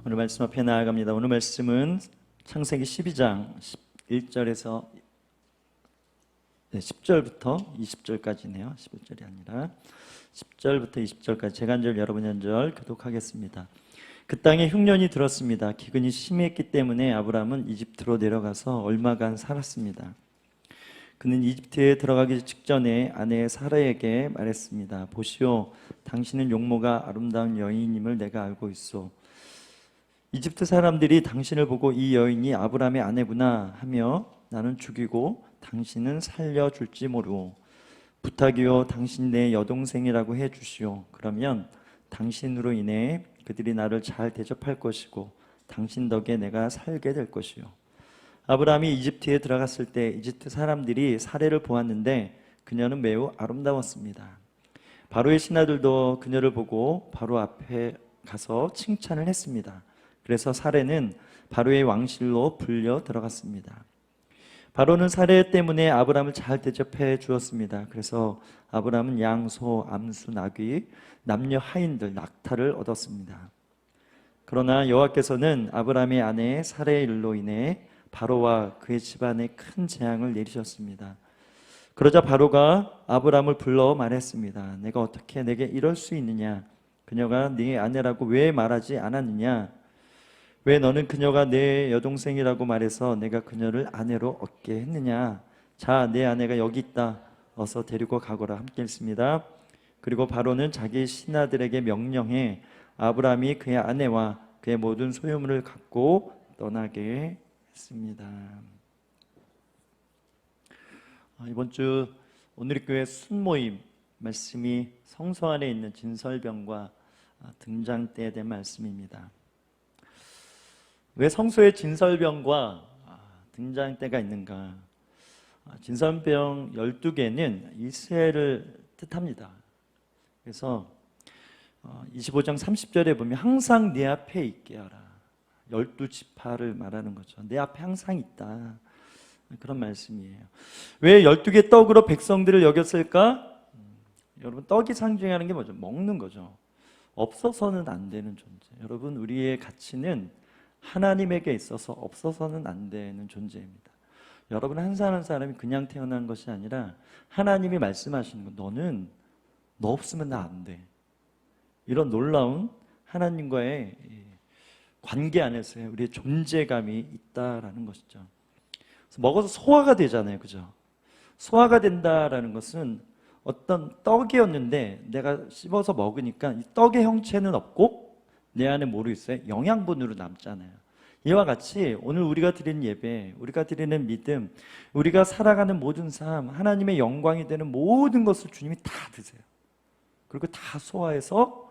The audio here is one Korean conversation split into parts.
오늘 말씀 앞에 나아갑니다. 오늘 말씀은 창세기 12장 1절에서 10절부터 20절까지네요. 11절이 아니라 10절부터 20절까지 제가 한 절 여러분이 한 절 교독하겠습니다. 그 땅에 흉년이 들었습니다. 기근이 심했기 때문에 아브라함은 이집트로 내려가서 얼마간 살았습니다. 그는 이집트에 들어가기 직전에 아내 사라에게 말했습니다. 보시오, 당신은 용모가 아름다운 여인임을 내가 알고 있소. 이집트 사람들이 당신을 보고 이 여인이 아브라함의 아내구나 하며 나는 죽이고 당신은 살려줄지 모르고 부탁이요, 당신 내 여동생이라고 해주시오. 그러면 당신으로 인해 그들이 나를 잘 대접할 것이고 당신 덕에 내가 살게 될 것이요. 아브라함이 이집트에 들어갔을 때 이집트 사람들이 사례를 보았는데 그녀는 매우 아름다웠습니다. 바로의 신하들도 그녀를 보고 바로 앞에 가서 칭찬을 했습니다. 그래서 사례는 바로의 왕실로 불려 들어갔습니다. 바로는 사례 때문에 아브라함을 잘 대접해 주었습니다. 그래서 아브라함은 양, 소, 암수, 나귀, 남녀 하인들, 낙타를 얻었습니다. 그러나 여호와께서는 아브라함의 아내 사례의 일로 인해 바로와 그의 집안에 큰 재앙을 내리셨습니다. 그러자 바로가 아브라함을 불러 말했습니다. 내가 어떻게 내게 이럴 수 있느냐? 그녀가 네 아내라고 왜 말하지 않았느냐? 왜 너는 그녀가 내 여동생이라고 말해서 내가 그녀를 아내로 얻게 했느냐? 자, 내 아내가 여기 있다. 어서 데리고 가거라. 함께 읽습니다. 그리고 바로는 자기 신하들에게 명령해 아브라함이 그의 아내와 그의 모든 소유물을 갖고 떠나게 했습니다. 이번 주 오늘의 순모임 말씀이 성소 안에 있는 진설병과 등장대에 대한 말씀입니다. 왜 성소에 진설병과 등장대가 있는가? 진설병 12개는 이스라엘을 뜻합니다. 그래서 25장 30절에 보면 항상 내 앞에 있게 하라. 12지파를 말하는 거죠. 내 앞에 항상 있다. 그런 말씀이에요. 왜 12개 떡으로 백성들을 여겼을까? 여러분, 떡이 상징하는 게 뭐죠? 먹는 거죠. 없어서는 안 되는 존재. 여러분, 우리의 가치는 하나님에게 있어서 없어서는 안 되는 존재입니다. 여러분, 한 사람 한 사람이 그냥 태어난 것이 아니라 하나님이 말씀하시는 거, 너는 너 없으면 나 안 돼. 이런 놀라운 하나님과의 관계 안에서의 우리의 존재감이 있다라는 것이죠. 그래서 먹어서 소화가 되잖아요, 그죠? 소화가 된다라는 것은 어떤 떡이었는데 내가 씹어서 먹으니까 이 떡의 형체는 없고 내 안에 뭐로 있어요? 영양분으로 남잖아요. 이와 같이 오늘 우리가 드리는 예배, 우리가 드리는 믿음, 우리가 살아가는 모든 삶, 하나님의 영광이 되는 모든 것을 주님이 다 드세요. 그리고 다 소화해서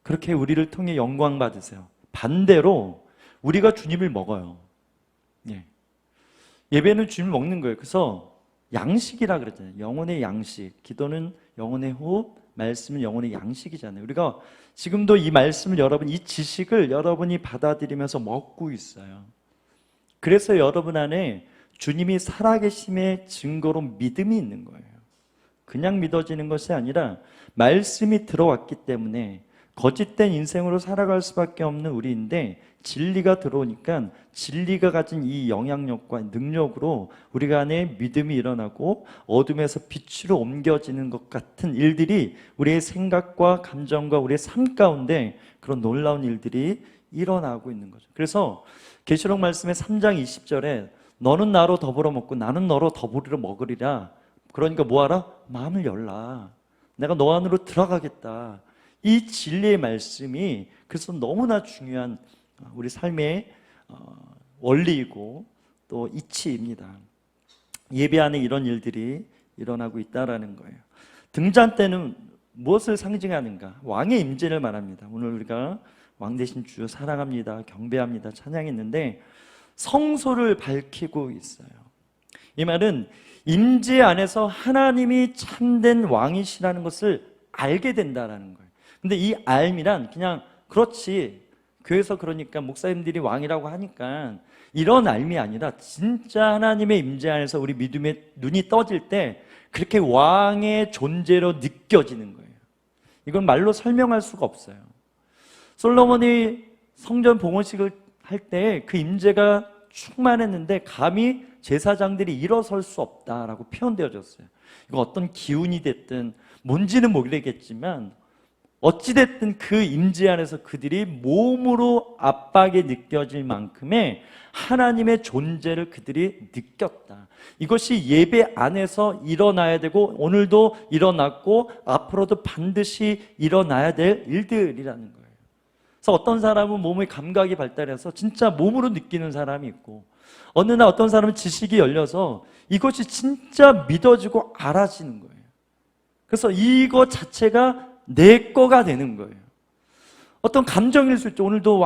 그렇게 우리를 통해 영광 받으세요. 반대로 우리가 주님을 먹어요. 예배는 주님을 먹는 거예요. 그래서 양식이라 그랬잖아요. 영혼의 양식, 기도는 영혼의 호흡, 말씀은 영혼의 양식이잖아요. 우리가 지금도 이 말씀을 여러분, 이 지식을 여러분이 받아들이면서 먹고 있어요. 그래서 여러분 안에 주님이 살아계심의 증거로 믿음이 있는 거예요. 그냥 믿어지는 것이 아니라 말씀이 들어왔기 때문에 거짓된 인생으로 살아갈 수밖에 없는 우리인데 진리가 들어오니까 진리가 가진 이 영향력과 능력으로 우리가 안에 믿음이 일어나고 어둠에서 빛으로 옮겨지는 것 같은 일들이 우리의 생각과 감정과 우리의 삶 가운데 그런 놀라운 일들이 일어나고 있는 거죠. 그래서 계시록 말씀의 3장 20절에 너는 나로 더불어 먹고 나는 너로 더불어 먹으리라. 그러니까 뭐하라? 마음을 열라. 내가 너 안으로 들어가겠다. 이 진리의 말씀이 그래서 너무나 중요한 우리 삶의 원리이고 또 이치입니다. 예배 안에 이런 일들이 일어나고 있다라는 거예요. 등잔 때는 무엇을 상징하는가? 왕의 임재를 말합니다. 오늘 우리가 왕 되신 주 사랑합니다, 경배합니다, 찬양했는데 성소를 밝히고 있어요. 이 말은 임재 안에서 하나님이 참된 왕이시라는 것을 알게 된다라는 거예요. 근데 이 알미란 그냥 그렇지 교회에서 그러니까 목사님들이 왕이라고 하니까 이런 알미 아니라 진짜 하나님의 임재 안에서 우리 믿음의 눈이 떠질 때 그렇게 왕의 존재로 느껴지는 거예요. 이건 말로 설명할 수가 없어요. 솔로몬이 성전 봉헌식을 할 때 그 임재가 충만했는데 감히 제사장들이 일어설 수 없다라고 표현되어졌어요. 이거 어떤 기운이 됐든 뭔지는 모르겠지만 어찌됐든 그 임재 안에서 그들이 몸으로 압박이 느껴질 만큼의 하나님의 존재를 그들이 느꼈다. 이것이 예배 안에서 일어나야 되고 오늘도 일어났고 앞으로도 반드시 일어나야 될 일들이라는 거예요. 그래서 어떤 사람은 몸의 감각이 발달해서 진짜 몸으로 느끼는 사람이 있고, 어느 날 어떤 사람은 지식이 열려서 이것이 진짜 믿어지고 알아지는 거예요. 그래서 이거 자체가 내 거가 되는 거예요. 어떤 감정일 수 있죠. 오늘도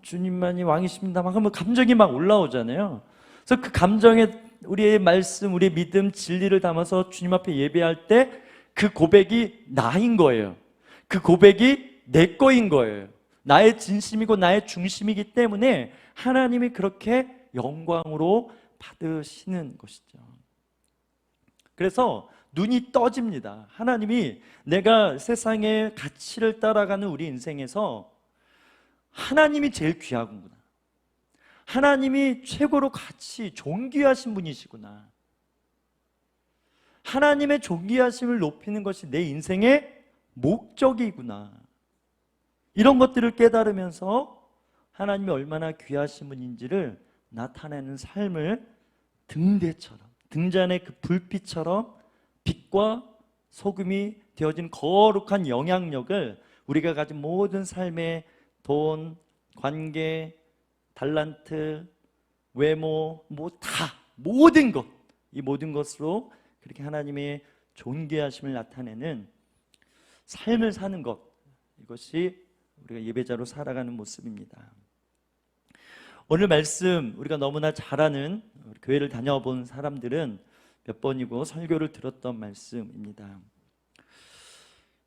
주님만이 왕이십니다 막 하면 감정이 막 올라오잖아요. 그래서 그 감정에 우리의 말씀, 우리의 믿음, 진리를 담아서 주님 앞에 예배할 때 그 고백이 나인 거예요. 그 고백이 내 거인 거예요. 나의 진심이고 나의 중심이기 때문에 하나님이 그렇게 영광으로 받으시는 것이죠. 그래서 눈이 떠집니다. 하나님이 내가 세상의 가치를 따라가는 우리 인생에서 하나님이 제일 귀하구나, 하나님이 최고로 가치 존귀하신 분이시구나, 하나님의 존귀하심을 높이는 것이 내 인생의 목적이구나, 이런 것들을 깨달으면서 하나님이 얼마나 귀하신 분인지를 나타내는 삶을 등대처럼, 등잔의 그 불빛처럼 빛과 소금이 되어진 거룩한 영향력을 우리가 가진 모든 삶의 돈, 관계, 달란트, 외모, 모든 것, 이 모든 것으로 그렇게 하나님의 존귀하심을 나타내는 삶을 사는 것, 이것이 우리가 예배자로 살아가는 모습입니다. 오늘 말씀 우리가 너무나 잘 아는, 교회를 다녀본 사람들은 몇 번이고 설교를 들었던 말씀입니다.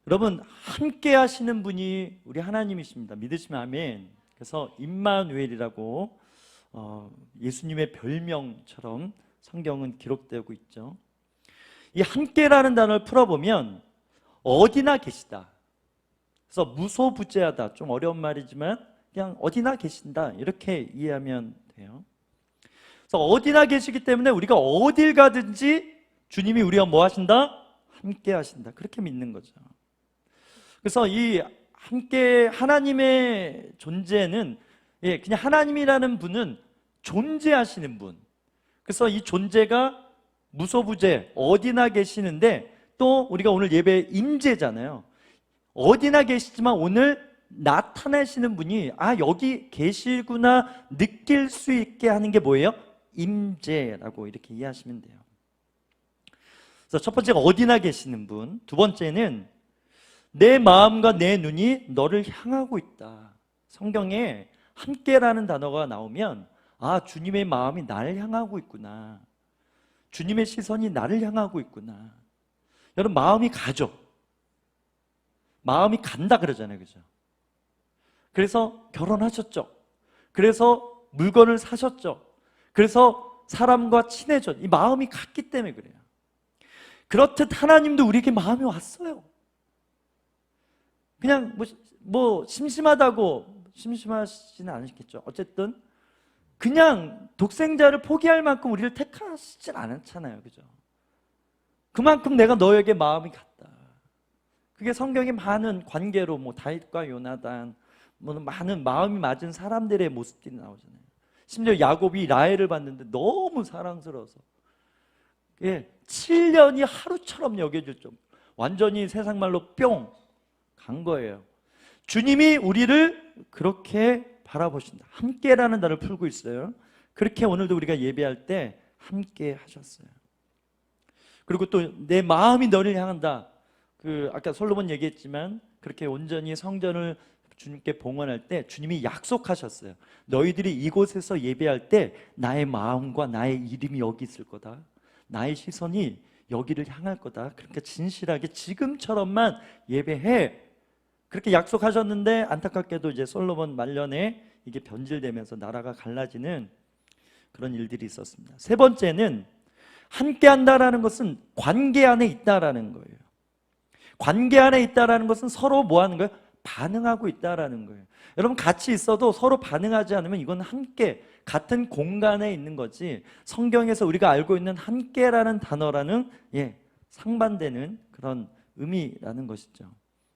여러분, 함께 하시는 분이 우리 하나님이십니다. 믿으시면 아멘. 그래서 임마누엘이라고 예수님의 별명처럼 성경은 기록되고 있죠. 이 함께라는 단어를 풀어보면 어디나 계시다, 그래서 무소부재하다, 좀 어려운 말이지만 그냥 어디나 계신다, 이렇게 이해하면 돼요. 그래서 어디나 계시기 때문에 우리가 어딜 가든지 주님이 우리와 뭐 하신다? 함께 하신다, 그렇게 믿는 거죠. 그래서 이 함께 하나님의 존재는 그냥 하나님이라는 분은 존재하시는 분, 그래서 이 존재가 무소부재 어디나 계시는데, 또 우리가 오늘 예배 임재잖아요. 어디나 계시지만 오늘 나타나시는 분이 여기 계시구나 느낄 수 있게 하는 게 뭐예요? 임재라고 이렇게 이해하시면 돼요. 그래서 첫 번째가 어디나 계시는 분, 두 번째는 내 마음과 내 눈이 너를 향하고 있다. 성경에 함께라는 단어가 나오면 주님의 마음이 나를 향하고 있구나, 주님의 시선이 나를 향하고 있구나. 여러분, 마음이 가죠. 마음이 간다 그러잖아요, 그죠? 그래서 결혼하셨죠. 그래서 물건을 사셨죠. 그래서 사람과 친해졌죠. 이 마음이 갔기 때문에 그래요. 그렇듯 하나님도 우리에게 마음이 왔어요. 그냥 심심하다고, 심심하시지는 않으시겠죠. 어쨌든 그냥 독생자를 포기할 만큼 우리를 택하시진 않잖아요, 그죠? 그만큼 내가 너에게 마음이 갔다. 그게 성경의 많은 관계로 다윗과 요나단, 많은 마음이 맞은 사람들의 모습들이 나오잖아요. 심지어 야곱이 라헬을 봤는데 너무 사랑스러워서 7년이 하루처럼 여겨질 정도, 완전히 세상 말로 뿅 간 거예요. 주님이 우리를 그렇게 바라보신다. 함께라는 단어를 풀고 있어요. 그렇게 오늘도 우리가 예배할 때 함께 하셨어요. 그리고 또 내 마음이 너를 향한다. 아까 솔로몬 얘기했지만 그렇게 온전히 성전을 주님께 봉헌할 때 주님이 약속하셨어요. 너희들이 이곳에서 예배할 때 나의 마음과 나의 이름이 여기 있을 거다, 나의 시선이 여기를 향할 거다, 그러니까 진실하게 지금처럼만 예배해, 그렇게 약속하셨는데 안타깝게도 이제 솔로몬 말년에 이게 변질되면서 나라가 갈라지는 그런 일들이 있었습니다. 세 번째는 함께 한다라는 것은 관계 안에 있다라는 거예요. 관계 안에 있다라는 것은 서로 뭐 하는 거예요? 반응하고 있다라는 거예요. 여러분 같이 있어도 서로 반응하지 않으면 이건 함께 같은 공간에 있는 거지, 성경에서 우리가 알고 있는 함께라는 단어라는 상반되는 그런 의미라는 것이죠.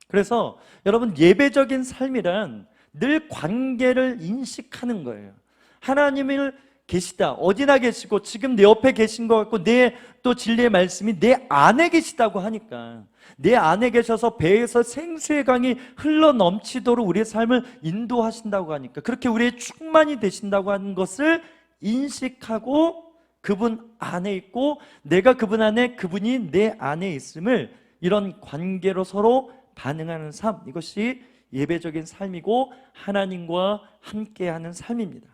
그래서 여러분 예배적인 삶이란 늘 관계를 인식하는 거예요. 하나님을 계시다, 어디나 계시고 지금 내 옆에 계신 것 같고 내 또 진리의 말씀이 내 안에 계시다고 하니까, 내 안에 계셔서 배에서 생수의 강이 흘러 넘치도록 우리의 삶을 인도하신다고 하니까, 그렇게 우리의 충만이 되신다고 하는 것을 인식하고 그분 안에 있고 내가 그분 안에, 그분이 내 안에 있음을, 이런 관계로 서로 반응하는 삶, 이것이 예배적인 삶이고 하나님과 함께하는 삶입니다.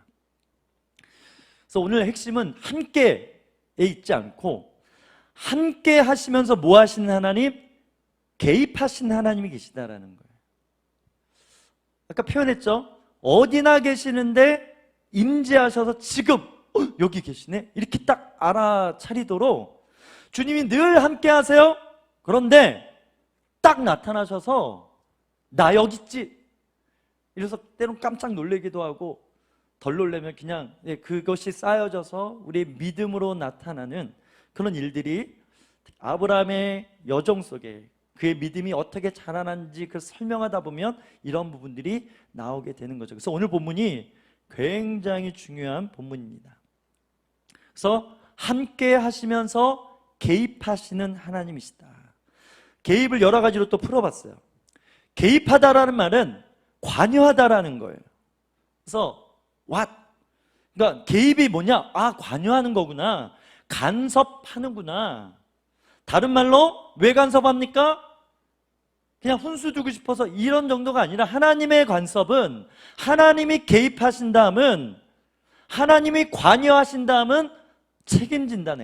그래서 오늘 핵심은 함께에 있지 않고, 함께 하시면서 뭐 하시는 하나님? 개입하시는 하나님이 계시다라는 거예요. 아까 표현했죠? 어디나 계시는데 임재하셔서 지금 여기 계시네? 이렇게 딱 알아차리도록 주님이 늘 함께 하세요. 그런데 딱 나타나셔서 나 여기 있지? 이래서 때론 깜짝 놀라기도 하고, 덜 놀라면 그냥 그것이 쌓여져서 우리의 믿음으로 나타나는 그런 일들이, 아브라함의 여정 속에 그의 믿음이 어떻게 자라난지 그 설명하다 보면 이런 부분들이 나오게 되는 거죠. 그래서 오늘 본문이 굉장히 중요한 본문입니다. 그래서 함께 하시면서 개입하시는 하나님이시다. 개입을 여러 가지로 또 풀어봤어요. 개입하다라는 말은 관여하다라는 거예요. 그래서 what? 그러니까 개입이 뭐냐? 아, 관여하는 거구나. 간섭하는구나. 다른 말로 왜 간섭합니까? 그냥 훈수 두고 싶어서 이런 정도가 아니라, 하나님의 간섭은, 하나님이 개입하신 다음은, 하나님이 관여하신 다음은 책임진다.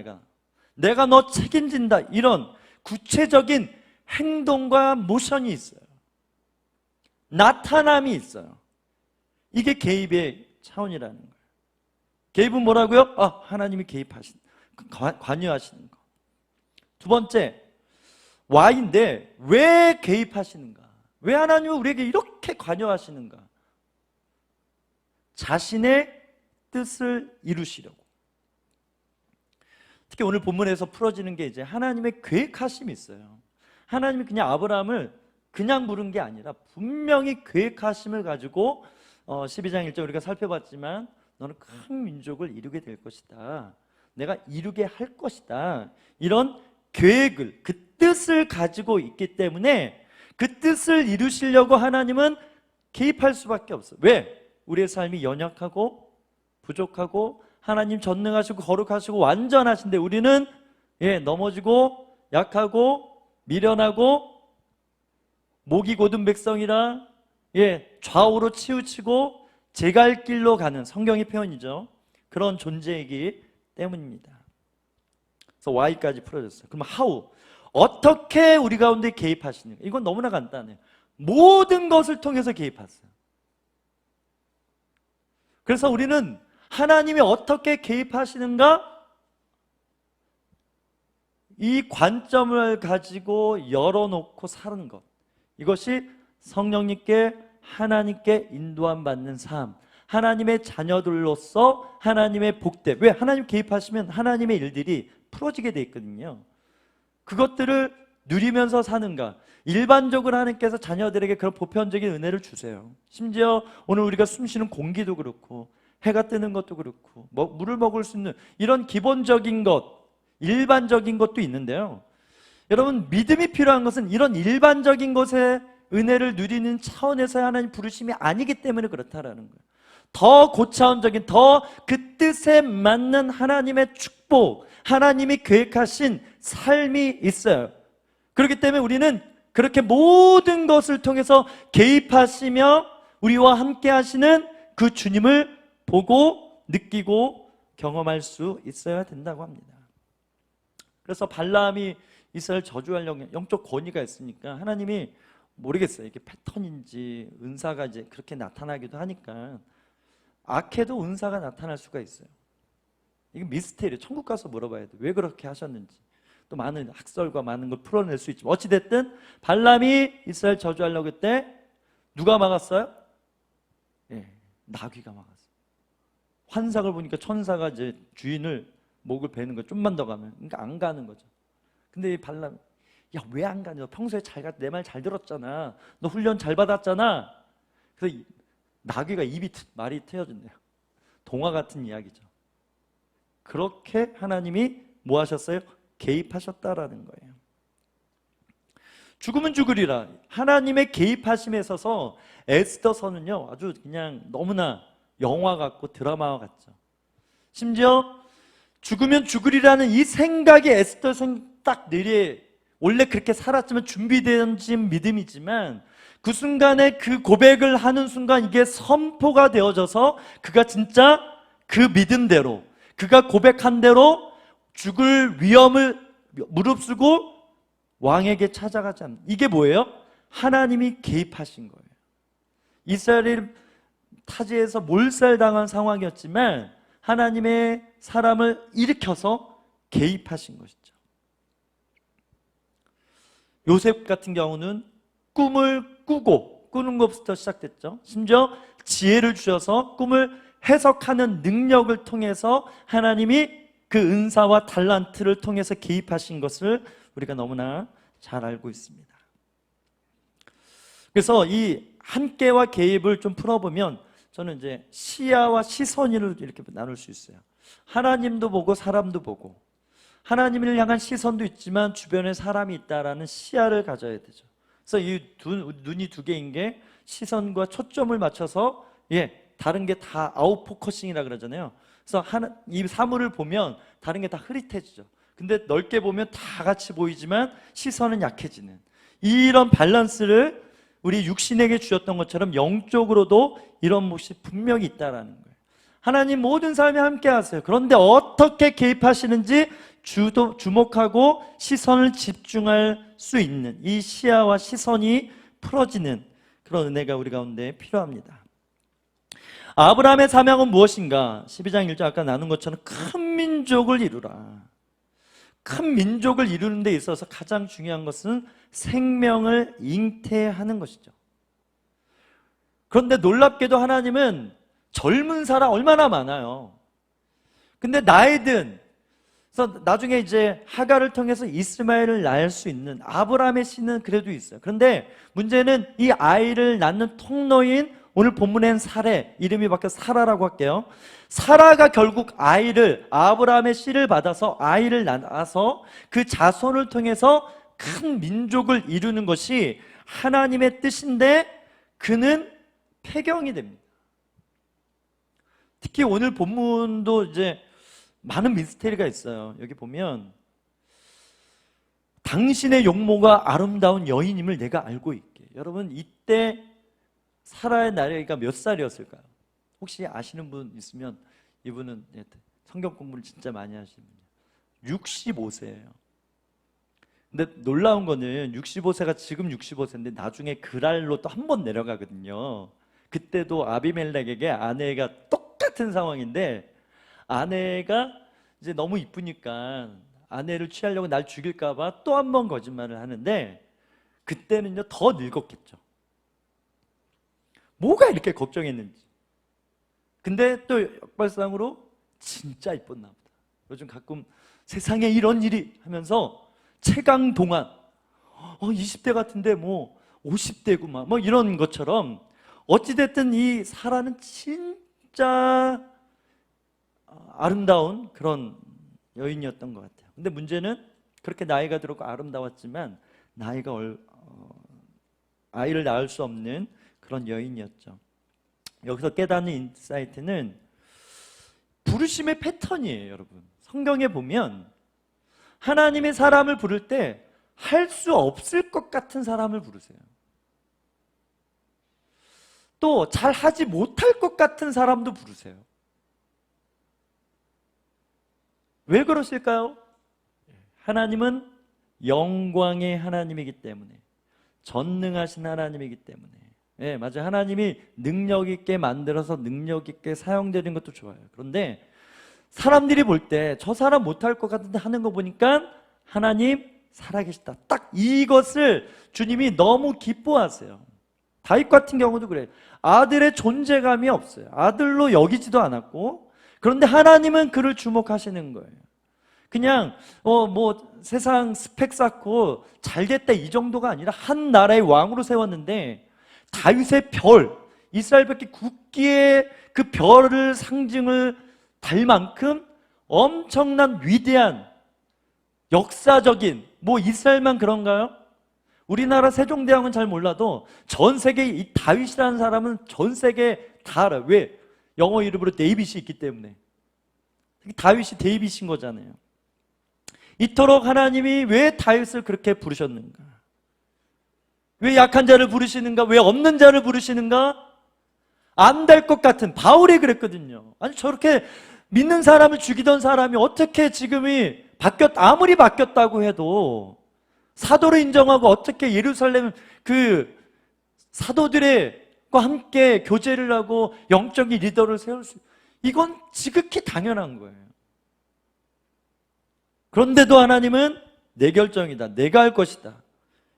내가 너 책임진다. 이런 구체적인 행동과 모션이 있어요. 나타남이 있어요. 이게 개입의 차원이라는 거예요. 개입은 뭐라고요? 하나님이 개입하신, 관여하시는 거. 두 번째, Y인데 왜 개입하시는가? 왜 하나님은 우리에게 이렇게 관여하시는가? 자신의 뜻을 이루시려고. 특히 오늘 본문에서 풀어지는 게 이제 하나님의 계획하심이 있어요. 하나님이 그냥 아브라함을 그냥 부른 게 아니라 분명히 계획하심을 가지고 12장 1절 우리가 살펴봤지만, 너는 큰 민족을 이루게 될 것이다. 내가 이루게 할 것이다. 이런 계획을, 그 뜻을 가지고 있기 때문에 그 뜻을 이루시려고 하나님은 개입할 수밖에 없어요. 왜? 우리의 삶이 연약하고 부족하고 하나님 전능하시고 거룩하시고 완전하신데 우리는 넘어지고 약하고 미련하고 목이 곧은 백성이라 좌우로 치우치고 제 갈 길로 가는, 성경의 표현이죠. 그런 존재이기 때문입니다. 그래서 Y까지 풀어졌어요. 그럼 how? 어떻게 우리 가운데 개입하시는가? 이건 너무나 간단해요. 모든 것을 통해서 개입하세요. 그래서 우리는 하나님이 어떻게 개입하시는가? 이 관점을 가지고 열어놓고 사는 것, 이것이 성령님께, 하나님께 인도함 받는 삶, 하나님의 자녀들로서 하나님의 복됨. 왜? 하나님 개입하시면 하나님의 일들이 풀어지게 돼 있거든요. 그것들을 누리면서 사는가? 일반적으로 하나님께서 자녀들에게 그런 보편적인 은혜를 주세요. 심지어 오늘 우리가 숨쉬는 공기도 그렇고 해가 뜨는 것도 그렇고 물을 먹을 수 있는 이런 기본적인 것, 일반적인 것도 있는데요. 여러분, 믿음이 필요한 것은 이런 일반적인 것의 은혜를 누리는 차원에서의 하나님 부르심이 아니기 때문에 그렇다라는 거예요. 더 고차원적인, 더 그 뜻에 맞는 하나님의 축복, 하나님이 계획하신 삶이 있어요. 그렇기 때문에 우리는 그렇게 모든 것을 통해서 개입하시며 우리와 함께 하시는 그 주님을 보고 느끼고 경험할 수 있어야 된다고 합니다. 그래서 발람이 이스라엘 저주하려고 영적 권위가 있으니까 하나님이 모르겠어요. 이게 패턴인지 은사가 이제 그렇게 나타나기도 하니까 악해도 은사가 나타날 수가 있어요. 이게 미스테리, 천국 가서 물어봐야 돼. 왜 그렇게 하셨는지. 또 많은 학설과 많은 걸 풀어낼 수 있지만 어찌됐든 발람이 이스라엘 저주하려고 할 때 누가 막았어요? 예, 나귀가 막았어요. 환상을 보니까 천사가 이제 주인을 목을 베는 거, 좀만 더 가면. 그러니까 안 가는 거죠. 근데 이 발람, 야, 왜 안 가냐? 평소에 내 말 잘 들었잖아. 너 훈련 잘 받았잖아. 그래서 나귀가 말이 트여진대요. 동화 같은 이야기죠. 그렇게 하나님이 뭐 하셨어요? 개입하셨다라는 거예요. 죽으면 죽으리라. 하나님의 개입하심에 있어서 에스더서는요, 아주 그냥 너무나 영화 같고 드라마 같죠. 심지어 죽으면 죽으리라는 이 생각이 에스더선 딱 뇌리에, 원래 그렇게 살았지만 준비된 믿음이지만 그 순간에 그 고백을 하는 순간 이게 선포가 되어져서 그가 진짜 그 믿음대로, 그가 고백한 대로 죽을 위험을 무릅쓰고 왕에게 찾아가지 않는, 이게 뭐예요? 하나님이 개입하신 거예요. 이스라엘이 타지에서 몰살당한 상황이었지만 하나님의 사람을 일으켜서 개입하신 것이죠. 요셉 같은 경우는 꿈을 꾸는 것부터 시작됐죠. 심지어 지혜를 주셔서 꿈을 해석하는 능력을 통해서 하나님이 그 은사와 달란트를 통해서 개입하신 것을 우리가 너무나 잘 알고 있습니다. 그래서 이 함께와 개입을 좀 풀어보면 저는 이제 시야와 시선을 이렇게 나눌 수 있어요. 하나님도 보고 사람도 보고, 하나님을 향한 시선도 있지만 주변에 사람이 있다라는 시야를 가져야 되죠. 그래서 이 눈이 두 개인 게 시선과 초점을 맞춰서 다른 게 다 아웃포커싱이라 그러잖아요. 그래서 이 사물을 보면 다른 게 다 흐릿해지죠. 근데 넓게 보면 다 같이 보이지만 시선은 약해지는, 이런 밸런스를 우리 육신에게 주셨던 것처럼 영적으로도 이런 몫이 분명히 있다라는 거예요. 하나님 모든 삶에 함께 하세요. 그런데 어떻게 개입하시는지 주목하고 시선을 집중할 수 있는 이 시야와 시선이 풀어지는 그런 은혜가 우리 가운데 필요합니다. 아브라함의 사명은 무엇인가? 12장 1절 아까 나눈 것처럼 큰 민족을 이루라. 큰 민족을 이루는 데 있어서 가장 중요한 것은 생명을 잉태하는 것이죠. 그런데 놀랍게도 하나님은 젊은 사람 얼마나 많아요. 근데 나이 든, 그래서 나중에 이제 하갈을 통해서 이스마엘을 낳을 수 있는 아브라함의 씨는 그래도 있어요. 그런데 문제는 이 아이를 낳는 통로인, 오늘 본문엔 사례, 이름이 바뀌어 사라라고 할게요. 사라가 결국 아브라함의 씨를 받아서 아이를 낳아서 그 자손을 통해서 큰 민족을 이루는 것이 하나님의 뜻인데 그는 폐경이 됩니다. 특히 오늘 본문도 이제 많은 미스테리가 있어요. 여기 보면 당신의 용모가 아름다운 여인임을 내가 알고 있게. 여러분, 이때 사라의 나이가 몇 살이었을까요? 혹시 아시는 분 있으면, 이분은 성경 공부를 진짜 많이 하시는 분이에요. 65세예요. 근데 놀라운 거는 65세가 지금 65세인데 나중에 그랄로 또 한 번 내려가거든요. 그때도 아비멜렉에게 아내가 똑같은 상황인데, 아내가 이제 너무 이쁘니까 아내를 취하려고 날 죽일까 봐 또 한 번 거짓말을 하는데, 그때는요 더 늙었겠죠. 뭐가 이렇게 걱정했는지. 근데 또 역발상으로 진짜 이뻤나 보다. 요즘 가끔 세상에 이런 일이 하면서 최강동안 20대 같은데 뭐 50대구만 뭐 이런 것처럼, 어찌됐든 이 사라는 진짜 아름다운 그런 여인이었던 것 같아요. 근데 문제는 그렇게 나이가 들었고 아름다웠지만 아이를 낳을 수 없는 그런 여인이었죠. 여기서 깨닫는 인사이트는 부르심의 패턴이에요. 여러분, 성경에 보면 하나님의 사람을 부를 때 할 수 없을 것 같은 사람을 부르세요. 또 잘하지 못할 것 같은 사람도 부르세요. 왜 그러실까요? 하나님은 영광의 하나님이기 때문에, 전능하신 하나님이기 때문에. 맞아요. 하나님이 능력 있게 만들어서 능력 있게 사용되는 것도 좋아요. 그런데 사람들이 볼 때 저 사람 못할 것 같은데 하는 거 보니까 하나님 살아계시다, 딱 이것을 주님이 너무 기뻐하세요. 다윗 같은 경우도 그래요. 아들의 존재감이 없어요. 아들로 여기지도 않았고, 그런데 하나님은 그를 주목하시는 거예요. 그냥 뭐 세상 스펙 쌓고 잘됐다 이 정도가 아니라 한 나라의 왕으로 세웠는데, 다윗의 별, 이스라엘 백기 국기의 그 별을 상징을 달 만큼 엄청난 위대한 역사적인, 뭐 이스라엘만 그런가요? 우리나라 세종대왕은 잘 몰라도 전 세계 이 다윗이라는 사람은 전 세계 다 알아요. 왜? 영어 이름으로 데이빗이 있기 때문에. 다윗이 데이빗인 거잖아요. 이토록 하나님이 왜 다윗을 그렇게 부르셨는가? 왜 약한 자를 부르시는가? 왜 없는 자를 부르시는가? 안 될 것 같은, 바울이 그랬거든요. 아니 저렇게 믿는 사람을 죽이던 사람이 어떻게 지금이 아무리 바뀌었다고 해도 사도로 인정하고 어떻게 예루살렘 그 사도들과 함께 교제를 하고 영적인 리더를 세울 수, 이건 지극히 당연한 거예요. 그런데도 하나님은 내 결정이다, 내가 할 것이다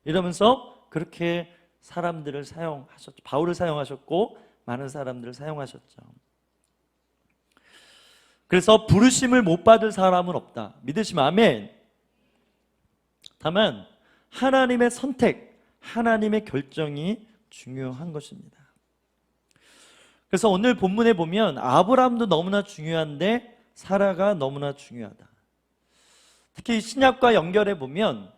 이러면서 그렇게 사람들을 사용하셨죠. 바울을 사용하셨고 많은 사람들을 사용하셨죠. 그래서 부르심을 못 받을 사람은 없다. 믿으시면 아멘. 다만 하나님의 선택, 하나님의 결정이 중요한 것입니다. 그래서 오늘 본문에 보면 아브라함도 너무나 중요한데 사라가 너무나 중요하다. 특히 신약과 연결해 보면,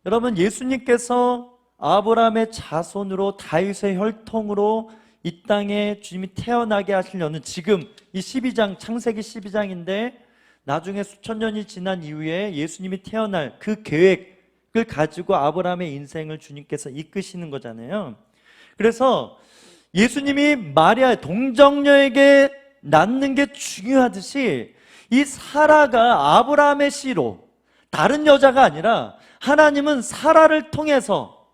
여러분 예수님께서 아브라함의 자손으로 다윗의 혈통으로 이 땅에 주님이 태어나게 하시려는, 지금 이 12장, 창세기 12장인데 나중에 수천 년이 지난 이후에 예수님이 태어날 그 계획을 가지고 아브라함의 인생을 주님께서 이끄시는 거잖아요. 그래서 예수님이 마리아 동정녀에게 낳는 게 중요하듯이 이 사라가 아브라함의 씨로, 다른 여자가 아니라 하나님은 사라를 통해서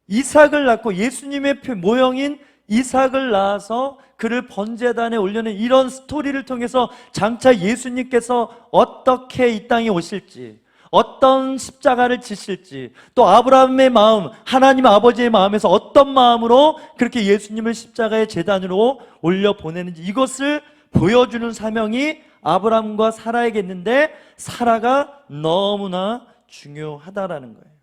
이삭을 낳고 예수님의 모형인 이삭을 낳아서 그를 번제단에 올려는 이런 스토리를 통해서 장차 예수님께서 어떻게 이 땅에 오실지, 어떤 십자가를 지실지, 또 아브라함의 마음, 하나님 아버지의 마음에서 어떤 마음으로 그렇게 예수님을 십자가의 제단으로 올려 보내는지, 이것을 보여주는 사명이 아브라함과 사라에게 있는데 사라가 너무나 중요하다라는 거예요.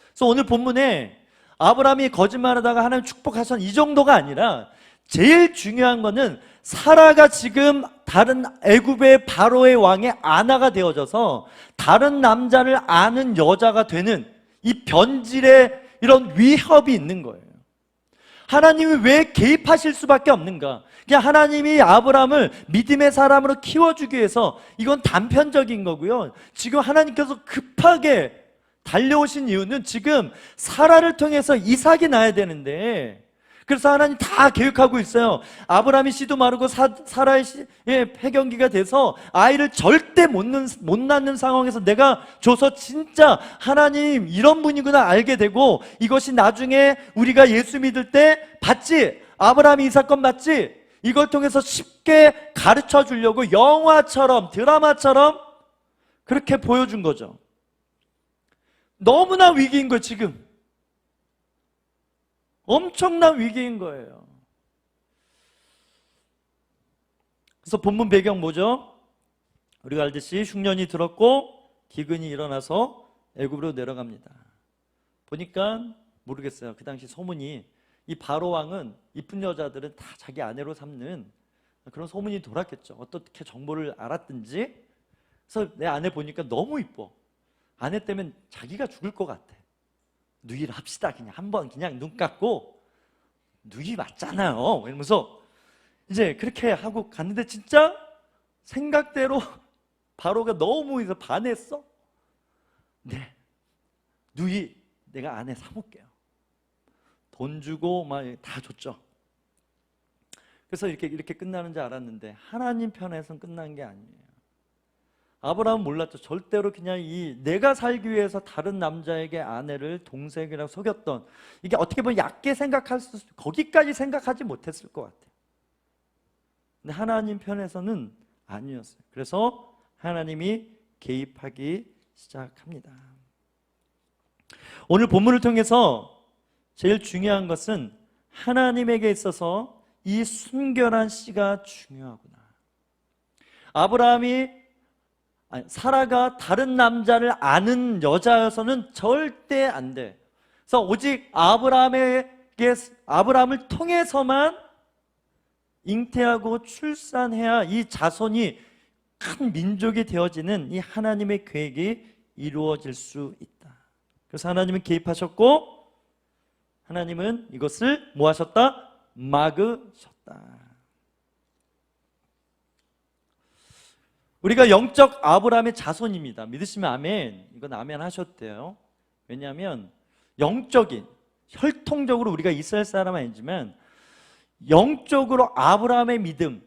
그래서 오늘 본문에 아브라함이 거짓말하다가 하나님 축복하신 이 정도가 아니라 제일 중요한 거는 사라가 지금 다른 애굽의 바로의 왕의 아내가 되어져서 다른 남자를 아는 여자가 되는 이 변질의 이런 위협이 있는 거예요. 하나님이 왜 개입하실 수밖에 없는가? 그냥 하나님이 아브라함을 믿음의 사람으로 키워주기 위해서, 이건 단편적인 거고요. 지금 하나님께서 급하게 달려오신 이유는 지금 사라를 통해서 이삭이 낳아야 되는데, 그래서 하나님 다 계획하고 있어요. 아브라함이 씨도 마르고 사라의 폐경기가 돼서 아이를 절대 못 낳는 상황에서 내가 줘서 진짜 하나님 이런 분이구나 알게 되고, 이것이 나중에 우리가 예수 믿을 때 봤지? 아브라함이 이 사건 봤지? 이걸 통해서 쉽게 가르쳐 주려고 영화처럼, 드라마처럼 그렇게 보여준 거죠. 너무나 위기인 거예요. 지금 엄청난 위기인 거예요. 그래서 본문 배경 뭐죠? 우리가 알듯이 흉년이 들었고 기근이 일어나서 애굽으로 내려갑니다. 보니까 모르겠어요. 그 당시 소문이, 이 바로 왕은 이쁜 여자들은 다 자기 아내로 삼는 그런 소문이 돌았겠죠. 어떻게 정보를 알았든지. 그래서 내 아내 보니까 너무 이뻐. 아내 때문에 자기가 죽을 것 같아. 누이를 합시다. 그냥 한번 그냥 눈 감고, 누이 맞잖아요 이러면서 이제 그렇게 하고 갔는데 진짜 생각대로 바로가 너무 반했어. 네, 누이 내가 아내 삼을게요. 돈 주고 막 다 줬죠. 그래서 이렇게 끝나는 줄 알았는데 하나님 편에서는 끝난 게 아니에요. 아브라함은 몰랐죠. 절대로 그냥 내가 살기 위해서 다른 남자에게 아내를 동생이라고 속였던, 이게 어떻게 보면 얕게 거기까지 생각하지 못했을 것 같아요. 근데 하나님 편에서는 아니었어요. 그래서 하나님이 개입하기 시작합니다. 오늘 본문을 통해서 제일 중요한 것은 하나님에게 있어서 이 순결한 씨가 중요하구나. 사라가 다른 남자를 아는 여자여서는 절대 안 돼. 그래서 오직 아브라함을 통해서만 잉태하고 출산해야 이 자손이 큰 민족이 되어지는 이 하나님의 계획이 이루어질 수 있다. 그래서 하나님은 개입하셨고, 하나님은 이것을 뭐 하셨다? 막으셨다. 우리가 영적 아브라함의 자손입니다. 믿으시면 아멘. 이건 아멘 하셔도 돼요. 왜냐하면 영적인, 혈통적으로 우리가 이스라엘 사람 아니지만 영적으로 아브라함의 믿음,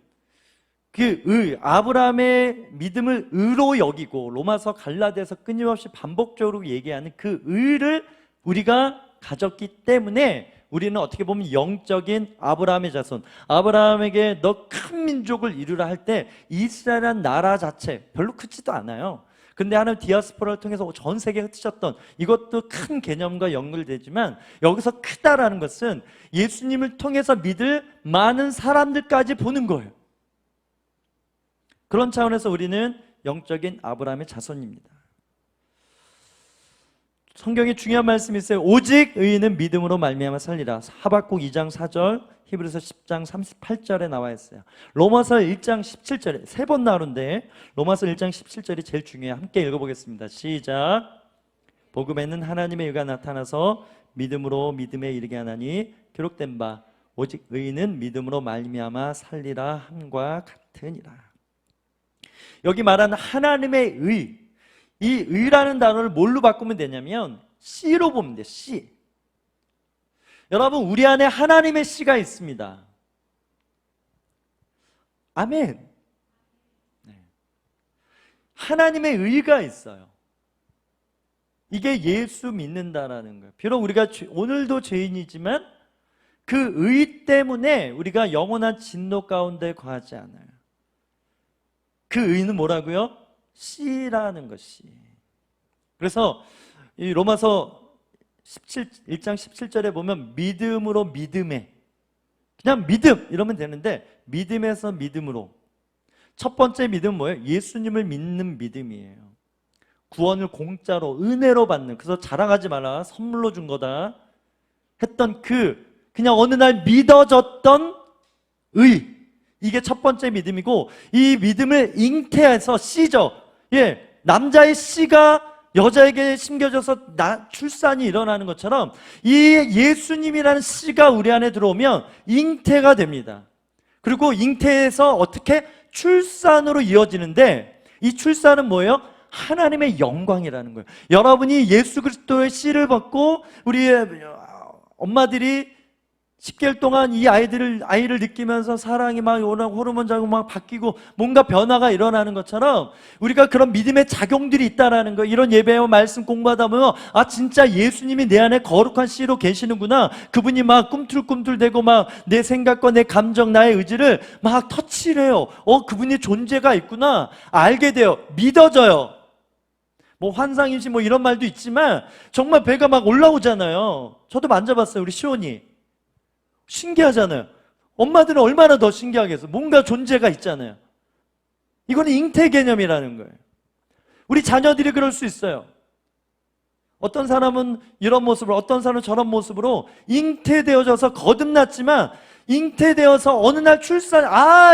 아브라함의 믿음을 의로 여기고, 로마서 갈라디아서 끊임없이 반복적으로 얘기하는 그 의를 우리가 가졌기 때문에 우리는 어떻게 보면 영적인 아브라함의 자손, 아브라함에게 너 큰 민족을 이루라 할 때 이스라엘이라는 나라 자체 별로 크지도 않아요. 근데 하나님 디아스포라를 통해서 전 세계에 흩으셨던, 이것도 큰 개념과 연결되지만 여기서 크다라는 것은 예수님을 통해서 믿을 많은 사람들까지 보는 거예요. 그런 차원에서 우리는 영적인 아브라함의 자손입니다. 성경에 중요한 말씀이 있어요. 오직 의인은 믿음으로 말미암아 살리라. 하박국 2장 4절, 히브리서 10장 38절에 나와 있어요. 로마서 1장 17절에 세 번 나오는데 로마서 1장 17절이 제일 중요해요. 함께 읽어보겠습니다. 시작. 복음에는 하나님의 의가 나타나서 믿음으로 믿음에 이르게 하나니 기록된 바 오직 의인은 믿음으로 말미암아 살리라 함과 같으니라. 여기 말하는 하나님의 의, 이 의라는 단어를 뭘로 바꾸면 되냐면 씨로 보면 돼요. 씨. 여러분, 우리 안에 하나님의 씨가 있습니다. 아멘. 네. 하나님의 의가 있어요. 이게 예수 믿는다라는 거예요. 비록 우리가 오늘도 죄인이지만 그 의 때문에 우리가 영원한 진노 가운데 거하지 않아요. 그 의는 뭐라고요? 씨라는 것이. 그래서 이 로마서 1장 17절에 보면 믿음으로 믿음에, 그냥 믿음 이러면 되는데 믿음에서 믿음으로. 첫 번째 믿음은 뭐예요? 예수님을 믿는 믿음이에요. 구원을 공짜로 은혜로 받는, 그래서 자랑하지 마라 선물로 준 거다 했던 그냥 어느 날 믿어졌던 의, 이게 첫 번째 믿음이고, 이 믿음을 잉태해서 씨죠. 남자의 씨가 여자에게 심겨져서 출산이 일어나는 것처럼 이 예수님이라는 씨가 우리 안에 들어오면 잉태가 됩니다. 그리고 잉태해서 어떻게 출산으로 이어지는데, 이 출산은 뭐예요? 하나님의 영광이라는 거예요. 여러분이 예수 그리스도의 씨를 받고 우리의 엄마들이 10개월 동안 이 아이를 느끼면서 사랑이 막 오나고 호르몬 작용 막 바뀌고 뭔가 변화가 일어나는 것처럼 우리가 그런 믿음의 작용들이 있다라는 거. 이런 예배와 말씀 공부하다 보면 진짜 예수님이 내 안에 거룩한 씨로 계시는구나. 그분이 막 꿈틀꿈틀대고 막 내 생각과 내 감정, 나의 의지를 막 터치를 해요. 그분이 존재가 있구나 알게 돼요. 믿어져요. 뭐 환상임시 뭐 이런 말도 있지만 정말 배가 막 올라오잖아요. 저도 만져봤어요. 우리 시온이 신기하잖아요. 엄마들은 얼마나 더 신기하겠어요. 뭔가 존재가 있잖아요. 이거는 잉태 개념이라는 거예요. 우리 자녀들이 그럴 수 있어요. 어떤 사람은 이런 모습으로, 어떤 사람은 저런 모습으로 잉태되어져서 거듭났지만 잉태되어서 어느 날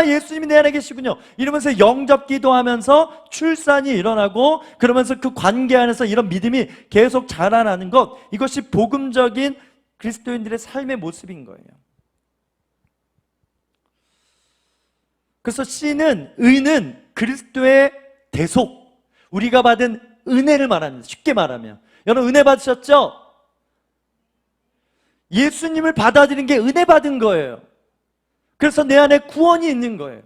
예수님이 내 안에 계시군요 이러면서 영접 기도하면서 출산이 일어나고, 그러면서 그 관계 안에서 이런 믿음이 계속 자라나는 것, 이것이 복음적인 그리스도인들의 삶의 모습인 거예요. 그래서 씨는, 의는 그리스도의 대속, 우리가 받은 은혜를 말합니다. 쉽게 말하면 여러분 은혜 받으셨죠? 예수님을 받아들인 게 은혜 받은 거예요. 그래서 내 안에 구원이 있는 거예요.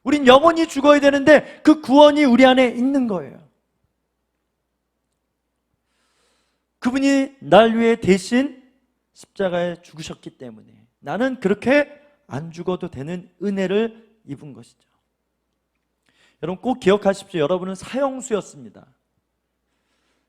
우린 영원히 죽어야 되는데 그 구원이 우리 안에 있는 거예요. 그분이 날 위해 대신 십자가에 죽으셨기 때문에 나는 그렇게 안 죽어도 되는 은혜를 입은 것이죠. 여러분 꼭 기억하십시오. 여러분은 사형수였습니다.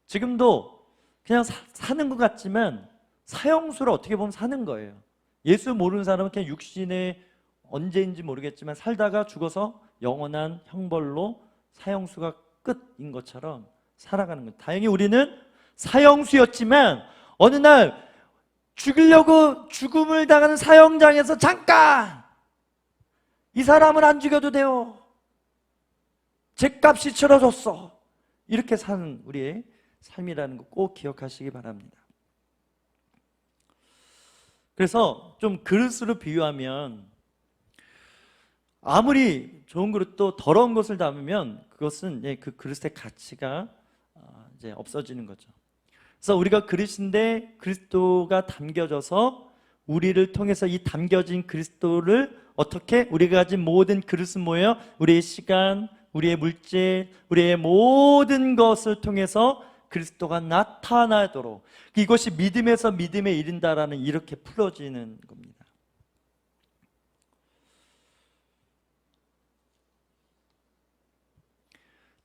지금도 그냥 사는 것 같지만 사형수를 어떻게 보면 사는 거예요. 예수 모르는 사람은 그냥 육신에 언제인지 모르겠지만 살다가 죽어서 영원한 형벌로 사형수가 끝인 것처럼 살아가는 거예요. 다행히 우리는 사형수였지만 어느 날 죽이려고 죽음을 당하는 사형장에서 잠깐! 이 사람은 안 죽여도 돼요. 죗값이 치러졌어. 이렇게 사는 우리의 삶이라는 거 꼭 기억하시기 바랍니다. 그래서 좀 그릇으로 비유하면 아무리 좋은 그릇도 더러운 것을 담으면 그것은 그 그릇의 가치가 이제 없어지는 거죠. 그래서 우리가 그릇인데 그리스도가 담겨져서 우리를 통해서 이 담겨진 그리스도를 어떻게 우리가 가진 모든 그릇은 뭐예요? 우리의 시간, 우리의 물질, 우리의 모든 것을 통해서 그리스도가 나타나도록 이것이 믿음에서 믿음에 이른다라는 이렇게 풀어지는 겁니다.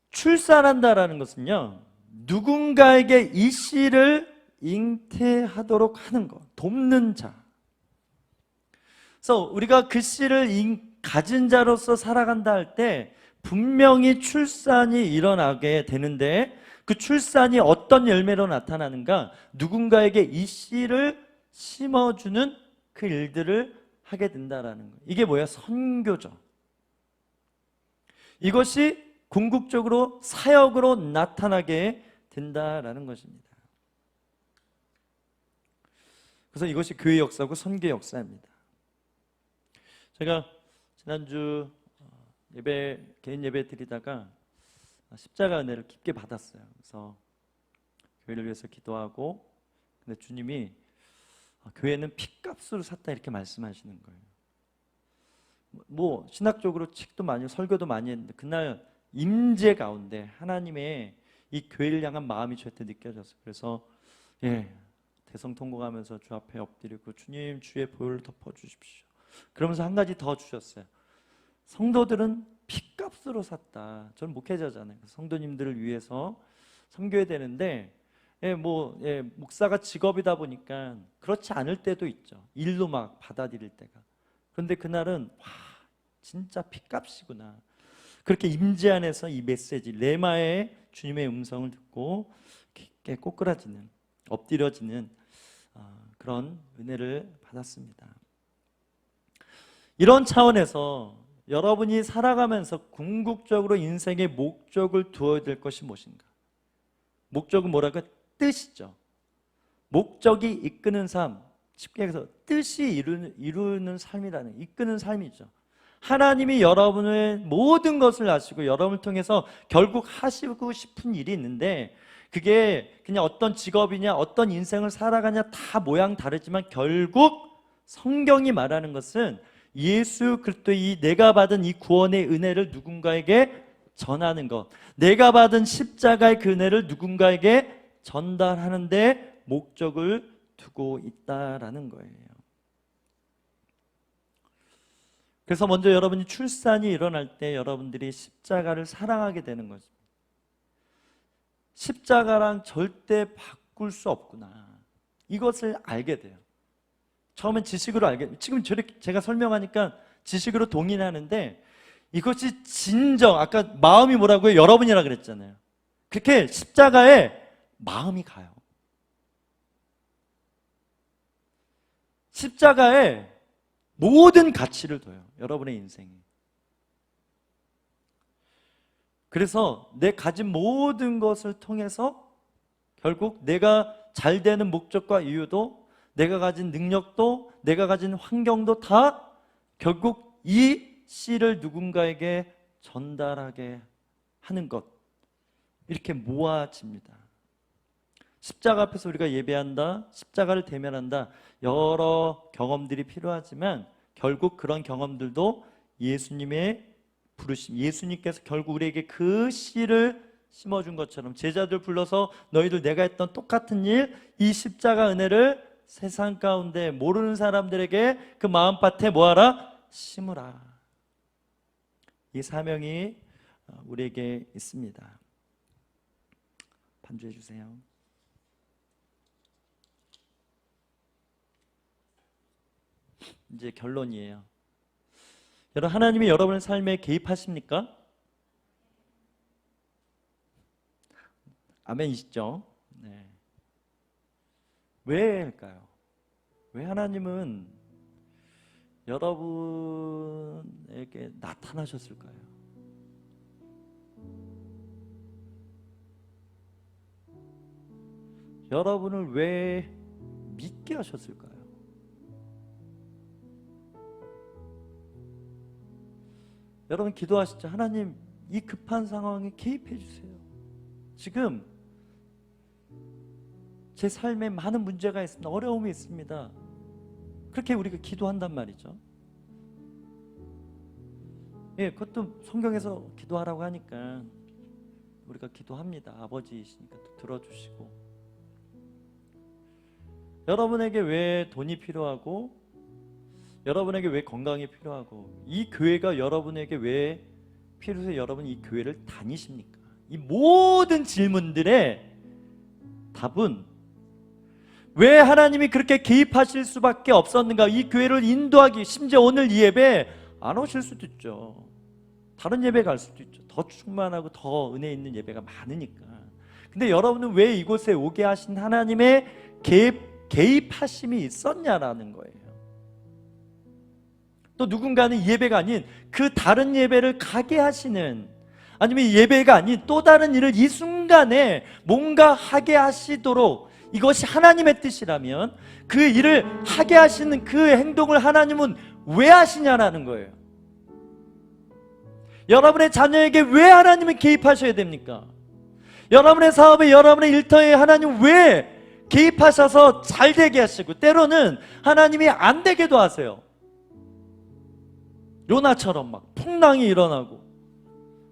출산한다라는 것은요, 누군가에게 이 씨를 잉태하도록 하는 것, 돕는 자. 그래서 우리가 그 씨를 가진 자로서 살아간다 할 때 분명히 출산이 일어나게 되는데 그 출산이 어떤 열매로 나타나는가? 누군가에게 이 씨를 심어주는 그 일들을 하게 된다라는 거예요. 이게 뭐야? 선교죠. 이것이 궁극적으로 사역으로 나타나게 된다라는 것입니다. 그래서 이것이 교회 역사고 선교 역사입니다. 제가 지난주 개인 예배 드리다가 십자가 은혜를 깊게 받았어요. 그래서 교회를 위해서 기도하고, 근데 주님이 교회는 핏값으로 샀다 이렇게 말씀하시는 거예요. 뭐 신학적으로 책도 많이 설교도 많이 했는데 그날 임재 가운데 하나님의 이 교회를 향한 마음이 저한테 느껴졌어요. 그래서 대성 통곡하면서 주 앞에 엎드리고 주님 주의 보혈을 덮어주십시오. 그러면서 한 가지 더 주셨어요. 성도들은 핏값으로 샀다. 저는 목회자잖아요. 성도님들을 위해서 섬겨야 되는데 목사가 직업이다 보니까 그렇지 않을 때도 있죠. 일로 막 받아들일 때가. 그런데 그날은 진짜 핏값이구나. 그렇게 임재 안에서 이 메시지 레마의 주님의 음성을 듣고 깊게 꼬꾸라지는, 엎드려지는 그런 은혜를 받았습니다. 이런 차원에서 여러분이 살아가면서 궁극적으로 인생의 목적을 두어야 될 것이 무엇인가? 목적은 뭐라고? 뜻이죠. 목적이 이끄는 삶, 쉽게 해서 뜻이 이루는 삶이라는, 이끄는 삶이죠. 하나님이 여러분의 모든 것을 아시고 여러분을 통해서 결국 하시고 싶은 일이 있는데 그게 그냥 어떤 직업이냐 어떤 인생을 살아가냐 다 모양 다르지만 결국 성경이 말하는 것은 예수 그리스도의 내가 받은 이 구원의 은혜를 누군가에게 전하는 것, 내가 받은 십자가의 그 은혜를 누군가에게 전달하는 데 목적을 두고 있다라는 거예요. 그래서 먼저 여러분이 출산이 일어날 때 여러분들이 십자가를 사랑하게 되는 것입니다. 십자가랑 절대 바꿀 수 없구나. 이것을 알게 돼요. 처음엔 지식으로 알게, 지금 제가 설명하니까 지식으로 동의하는데 이것이 진정, 아까 마음이 뭐라고요? 여러분이라 그랬잖아요. 그렇게 십자가에 마음이 가요. 십자가에 모든 가치를 둬요. 여러분의 인생에. 그래서 내 가진 모든 것을 통해서 결국 내가 잘 되는 목적과 이유도, 내가 가진 능력도, 내가 가진 환경도 다 결국 이 씨를 누군가에게 전달하게 하는 것, 이렇게 모아집니다. 십자가 앞에서 우리가 예배한다, 십자가를 대면한다, 여러 경험들이 필요하지만 결국 그런 경험들도 예수님의 부르심, 예수님께서 결국 우리에게 그 씨를 심어준 것처럼 제자들 불러서 너희들 내가 했던 똑같은 일, 이 십자가 은혜를 세상 가운데 모르는 사람들에게 그 마음밭에 뭐하라? 심으라. 이 사명이 우리에게 있습니다. 반주해 주세요. 이제 결론이에요. 여러분, 하나님이 여러분의 삶에 개입하십니까? 아멘이시죠? 네. 왜 할까요? 왜 하나님은 여러분에게 나타나셨을까요? 여러분을 왜 믿게 하셨을까요? 여러분 기도하시죠. 하나님, 이 급한 상황에 개입해 주세요. 지금 제 삶에 많은 문제가 있습니다. 어려움이 있습니다. 그렇게 우리가 기도한단 말이죠. 예, 그것도 성경에서 기도하라고 하니까 우리가 기도합니다. 아버지이시니까 또 들어주시고. 여러분에게 왜 돈이 필요하고, 여러분에게 왜 건강이 필요하고, 이 교회가 여러분에게 왜 필요해서 여러분이 이 교회를 다니십니까? 이 모든 질문들의 답은 왜 하나님이 그렇게 개입하실 수밖에 없었는가? 이 교회를 인도하기, 심지어 오늘 이 예배 안 오실 수도 있죠. 다른 예배 갈 수도 있죠. 더 충만하고 더 은혜 있는 예배가 많으니까. 근데 여러분은 왜 이곳에 오게 하신 하나님의 개입하심이 있었냐라는 거예요. 또 누군가는 이 예배가 아닌 그 다른 예배를 가게 하시는, 아니면 이 예배가 아닌 또 다른 일을 이 순간에 뭔가 하게 하시도록, 이것이 하나님의 뜻이라면 그 일을 하게 하시는 그 행동을 하나님은 왜 하시냐라는 거예요. 여러분의 자녀에게 왜 하나님은 개입하셔야 됩니까? 여러분의 사업에, 여러분의 일터에 하나님 왜 개입하셔서 잘 되게 하시고, 때로는 하나님이 안 되게도 하세요. 요나처럼 막 풍랑이 일어나고,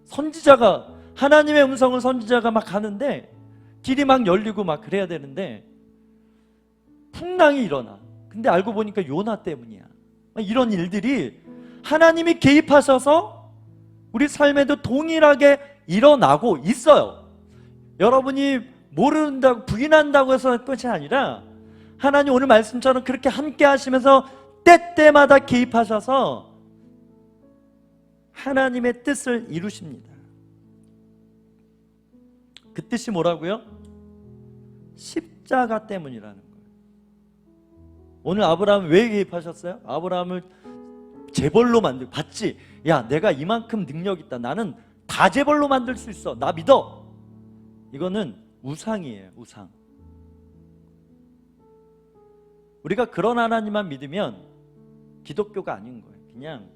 선지자가, 하나님의 음성을 선지자가 막 가는데 길이 막 열리고 막 그래야 되는데 풍랑이 일어나. 근데 알고 보니까 요나 때문이야. 이런 일들이 하나님이 개입하셔서 우리 삶에도 동일하게 일어나고 있어요. 여러분이 모른다고, 부인한다고 해서 끝이 아니라 하나님 오늘 말씀처럼 그렇게 함께 하시면서 때때마다 개입하셔서 하나님의 뜻을 이루십니다. 그 뜻이 뭐라고요? 십자가 때문이라는 거예요. 오늘 아브라함 왜 개입하셨어요? 아브라함을 재벌로 만들고, 봤지? 야, 내가 이만큼 능력 있다. 나는 다 재벌로 만들 수 있어. 나 믿어. 이거는 우상이에요. 우상. 우리가 그런 하나님만 믿으면 기독교가 아닌 거예요. 그냥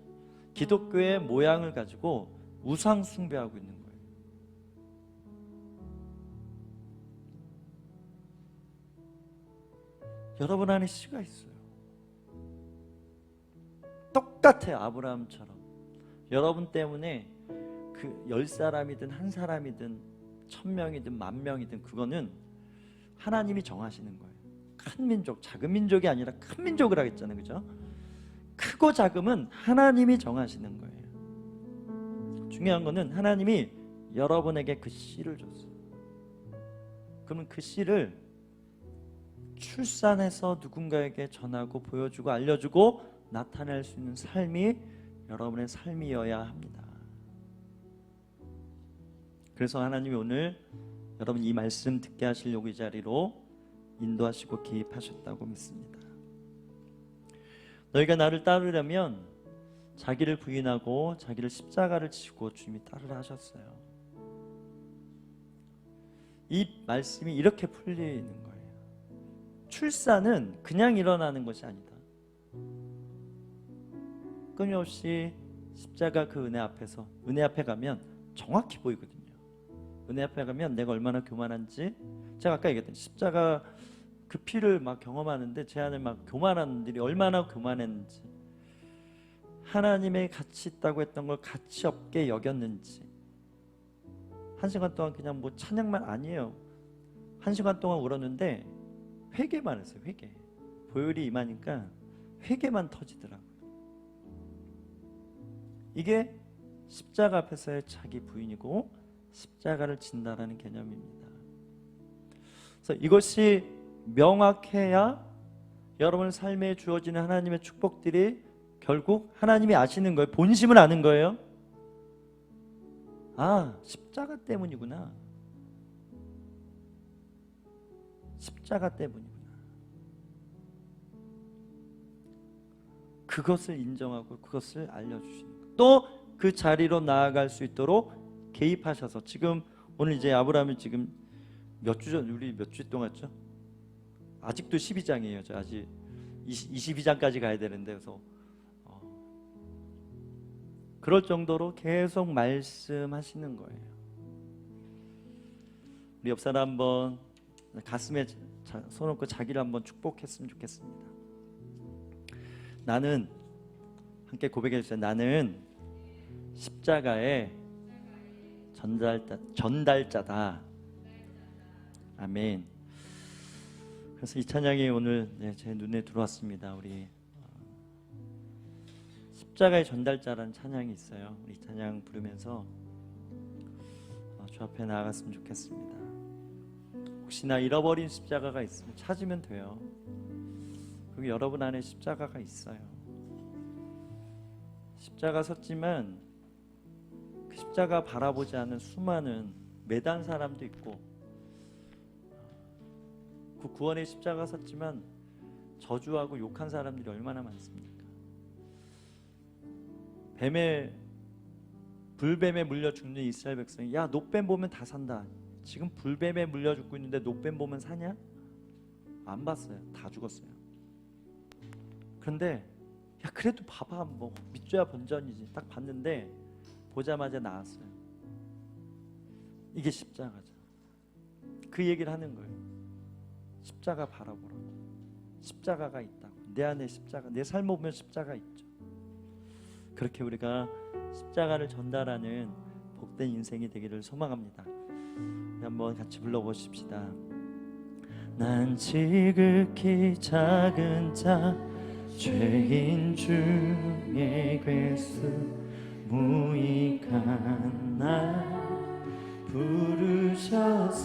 기독교의 모양을 가지고 우상 숭배하고 있는 거예요. 여러분 안에 씨가 있어요. 똑같아요. 아브라함처럼. 여러분 때문에 그 10사람이든 1사람이든 1000명이든 10,000명이든 그거는 하나님이 정하시는 거예요. 큰 민족, 작은 민족이 아니라 큰 민족을 하겠잖아요. 그죠? 크고 작음은 하나님이 정하시는 거예요. 중요한 거는 하나님이 여러분에게 그 씨를 줬어요. 그러면 그 씨를 출산해서 누군가에게 전하고 보여주고 알려주고 나타낼 수 있는 삶이 여러분의 삶이어야 합니다. 그래서 하나님이 오늘 여러분 이 말씀 듣게 하시려고 이 자리로 인도하시고 개입하셨다고 믿습니다. 너희가 나를 따르려면 자기를 부인하고 자기를 십자가를 지고 주님이 따르라 하셨어요. 이 말씀이 이렇게 풀리는 거예요. 출산은 그냥 일어나는 것이 아니다. 끊임없이 십자가 그 은혜 앞에서, 은혜 앞에 가면 정확히 보이거든요. 은혜 앞에 가면 내가 얼마나 교만한지, 제가 아까 얘기했던 십자가 그 피를 막 경험하는데 제 안에 막 교만한 일이 얼마나 교만했는지, 하나님의 가치 있다고 했던 걸 가치 없게 여겼는지, 1시간 동안 그냥 뭐 찬양만 아니에요. 1시간 동안 울었는데 회개만 했어요. 회개. 보혈이 임하니까 회개만 터지더라고요. 이게 십자가 앞에서의 자기 부인이고 십자가를 진다라는 개념입니다. 그래서 이것이 명확해야 여러분 삶에 주어지는 하나님의 축복들이 결국 하나님이 아시는 거예요. 본심을 아는 거예요. 아, 십자가 때문이구나. 십자가 때문이구나. 그것을 인정하고 그것을 알려주시는 거예요. 또 그 자리로 나아갈 수 있도록 개입하셔서, 지금 오늘 이제 아브라함이 지금 몇 주 전, 우리 몇 주 동안 했죠? 아직도 12장이에요. 저 아직 22장까지 가야 되는데, 그래서 그럴 정도로 계속 말씀하시는 거예요. 우리 옆 사람 한번 가슴에 손 얹고 자기를 한번 축복했으면 좋겠습니다. 나는, 함께 고백해 주세요. 나는 십자가의 전달자다. 아멘. 그래서 이 찬양이 오늘 제 눈에 들어왔습니다. 우리 십자가의 전달자라는 찬양이 있어요. 우리 찬양 부르면서 주 앞에 나아갔으면 좋겠습니다. 혹시나 잃어버린 십자가가 있으면 찾으면 돼요. 그리고 여러분 안에 십자가가 있어요. 십자가 섰지만 그 십자가 바라보지 않는 수많은 매단 사람도 있고, 그 구원의 십자가 섰지만 저주하고 욕한 사람들이 얼마나 많습니까? 불뱀에 물려 죽는 이스라엘 백성이, 야, 노뱀 보면 다 산다. 지금 불뱀에 물려 죽고 있는데 노뱀 보면 사냐? 안 봤어요. 다 죽었어요. 그런데 야, 그래도 봐봐, 뭐 믿줘야 본전이지. 딱 봤는데 보자마자 나았어요. 이게 십자가죠. 그 얘기를 하는 거예요. 십자가 바라보라고. 십자가가 있다고. 내 안에 십자가, 내 삶을 보면 십자가 있죠. 그렇게 우리가 십자가를 전달하는 복된 인생이 되기를 소망합니다. 한번 같이 불러보십시다. 난 지극히 작은 자, 죄인 중에 괴수, 무익한 날 부르셔서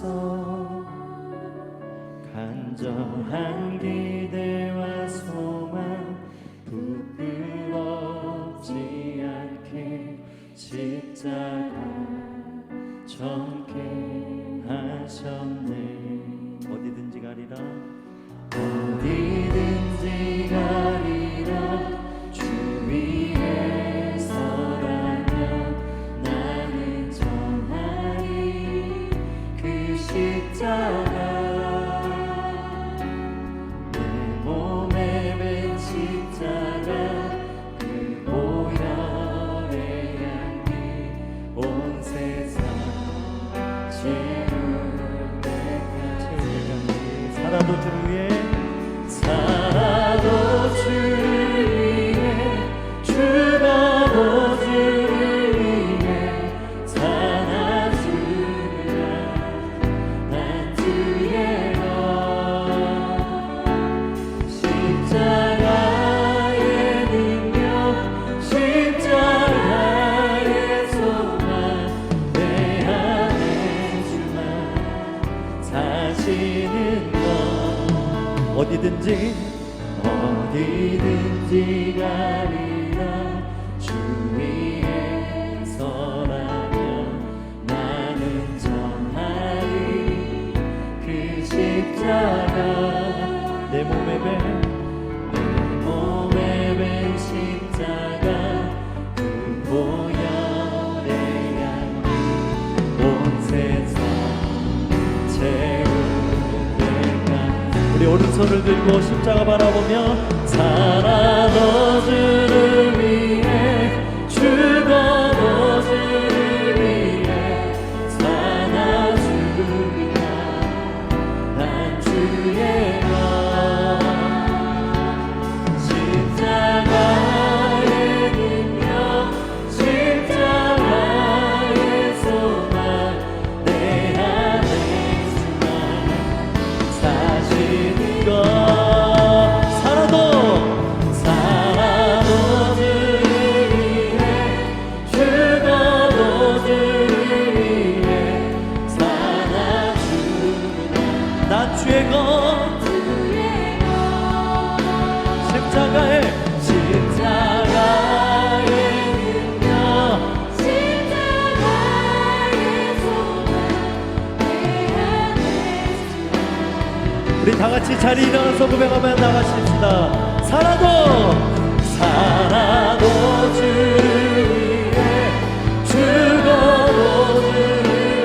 간절한 기대와 소망 부끄럽지 않게 십자가 전케 하셨네. 어디든지 가리라, 어디든지 가리라, 주 위에 서라면 나는 전하리 그 십자가. 내 몸에 맨 십자가, 그 보혈의 향기 온 세상 채울 때까지. 살아도 주를 위해, 살아도 주를 위해, 죽어도 주를 위해 살아주리라. 난 주의 것, 십자가의 능력, 십자가의 소망, 내 안에 주만 사시는 것. 어디든지 가리라, 주 위에 서라면 나는 전하리 그 십자가. 내 몸에 밴 십자가, 그 보혈의 향기 온 세상 채울 때까지. 우리 오른손을 들고 십자가 바라보며, 살아도 주를 위해, 죽어도 주를 위해 살아주리라. 난 주의 것, 십자가의 능력, 십자가의 소망, 내 안에 주만 사시는 것. 살아도 같이 자리 일어나서 고백하며 나가십시다. 살아도 주 위해 죽어도 주 위해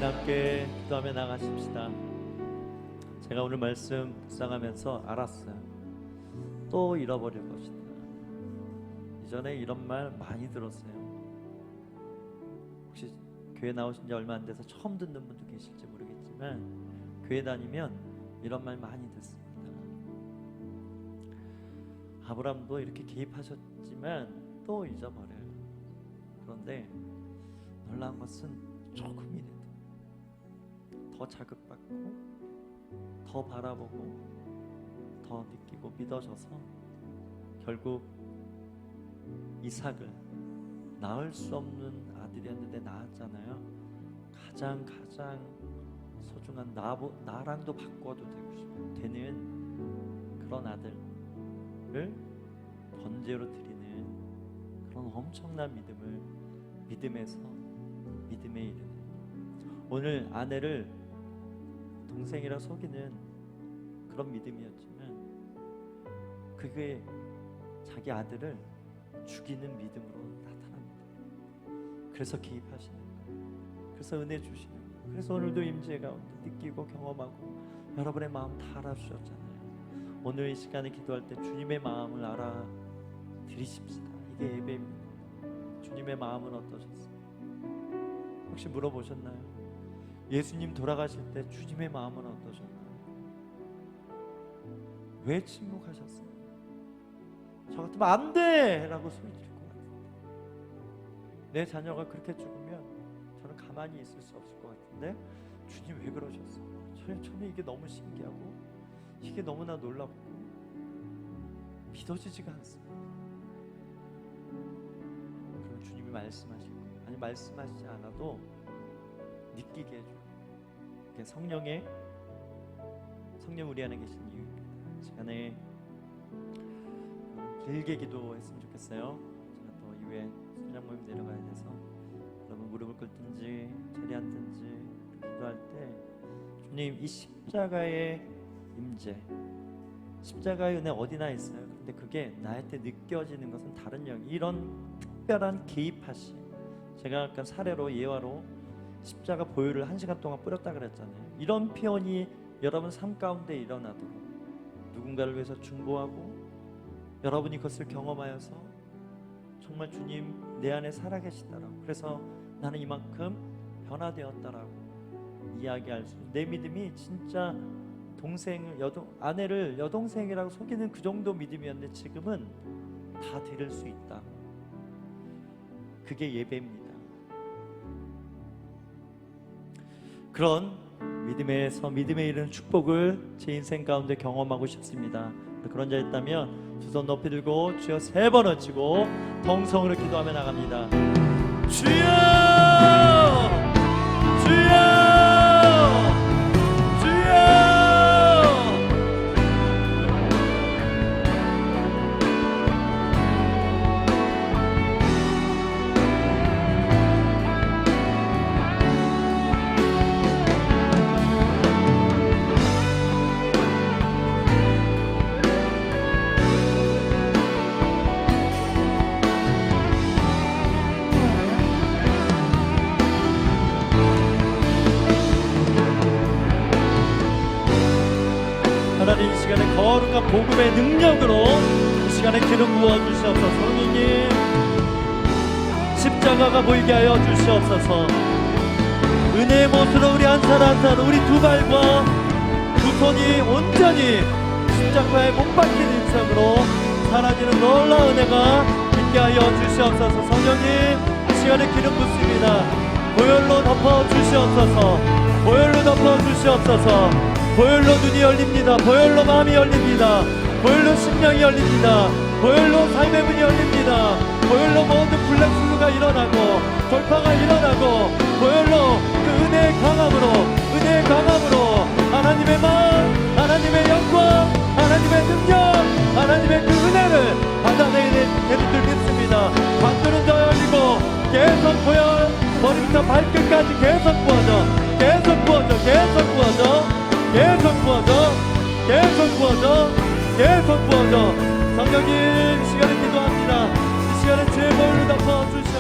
함께 기도하며 나가십시다. 제가 오늘 말씀 묵상하면서 알았어요. 또 잃어버릴 것이다. 이전에 이런 말 많이 들었어요. 혹시 교회 나오신 지 얼마 안 돼서 처음 듣는 분도 계실지 모르겠지만 교회 다니면 이런 말 많이 듣습니다. 아브라함도 이렇게 개입하셨지만 또 잊어버려요. 그런데 놀라운 것은 조금이라도 더 자극받고 더 바라보고 더 느끼고 믿어져서 결국 이삭을 낳을 수 없는 아들이었는데 낳았잖아요. 가장 소중한 나랑도 바꿔도 되는 그런 아들을 번제로 드리는 그런 엄청난 믿음에서 믿음에 이르는, 오늘 아내를 동생이라 속이는 그런 믿음이었지만 그게 자기 아들을 죽이는 믿음으로 나타납니다. 그래서 개입하시는 거예요. 그래서 은혜 주시는 거예요. 그래서 오늘도 임재 가운데 느끼고 경험하고 여러분의 마음 다 알아주셨잖아요. 오늘 이 시간에 기도할 때 주님의 마음을 알아드리십시다. 이게 예배입니다. 주님의 마음은 어떠셨어요? 혹시 물어보셨나요? 예수님 돌아가실 때 주님의 마음은 어떠셨나요? 왜 침묵하셨어요? 저 같으면 안 돼! 라고 소리 지를 것 같은데, 내 자녀가 그렇게 죽으면 저는 가만히 있을 수 없을 것 같은데 주님 왜 그러셨어요? 저는 이게 너무 신기하고 이게 너무나 놀랍고 믿어지지가 않습니다. 그럼 주님이 말씀하실 거예요. 아니, 말씀하시지 않아도 느끼게 해줘요. 성령 우리 안에 계신 이유입니다. 시간에 길게 기도했으면 좋겠어요. 제가 또 이후에 순장 모임 내려가야 돼서 여러분 무릎을 꿇든지 자리 앉든지 기도할 때 주님, 이 십자가의 임재, 십자가의 은혜 어디나 있어요. 근데 그게 나한테 느껴지는 것은 다른 영, 이런 특별한 개입하심. 제가 약간 사례로 예화로 십자가 보혈을 1시간 동안 뿌렸다 그랬잖아요. 이런 표현이 여러분 삶 가운데 일어나도록 누군가를 위해서 중보하고 여러분이 그것을 경험하여서 정말 주님 내 안에 살아계시다라고, 그래서 나는 이만큼 변화되었다라고 이야기할 수, 내 믿음이 진짜 아내를 여동생이라고 속이는 그 정도 믿음이었는데 지금은 다 드릴 수 있다. 그게 예배입니다. 그런 믿음에서 믿음에 이르는 축복을 제 인생 가운데 경험하고 싶습니다. 그런 자 있다면 두 손 높이 들고 주여 3번 외치고 통성으로 기도하며 나갑니다. 주여! 주여! 하나님, 이 시간에 거룩한 복음의 능력으로 이 시간에 기름 부어주시옵소서. 성령님, 십자가가 보이게 하여 주시옵소서. 은혜의 못으로 우리 한 살 한 살, 우리 두 발과 두 손이 온전히 십자가에 못 박힌 인생으로 사라지는 놀라운 은혜가 있게 하여 주시옵소서. 성령님, 이 시간에 기름 붓습니다. 보혈로 덮어 주시옵소서. 보혈로 덮어 주시옵소서. 보혈로 눈이 열립니다. 보혈로 마음이 열립니다. 보혈로 심령이 열립니다. 보혈로 삶의 문이 열립니다. 보혈로 모든 블랙스루가 일어나고 돌파가 일어나고 보혈로 그 은혜의 강함으로 하나님의 마음, 하나님의 영광, 하나님의 능력, 하나님의 그 은혜를 받아내게 되는 줄 믿습니다. 관들은 더 열리고 계속 보여 머리부터 발끝까지 계속 부어져 계속 부어져 계속 부어져 계속 부어져 계속 부어져 계속 부어져. 성령님, 이 시간에 기도합니다. 이 시간에 주의 보혈로 덮어주시고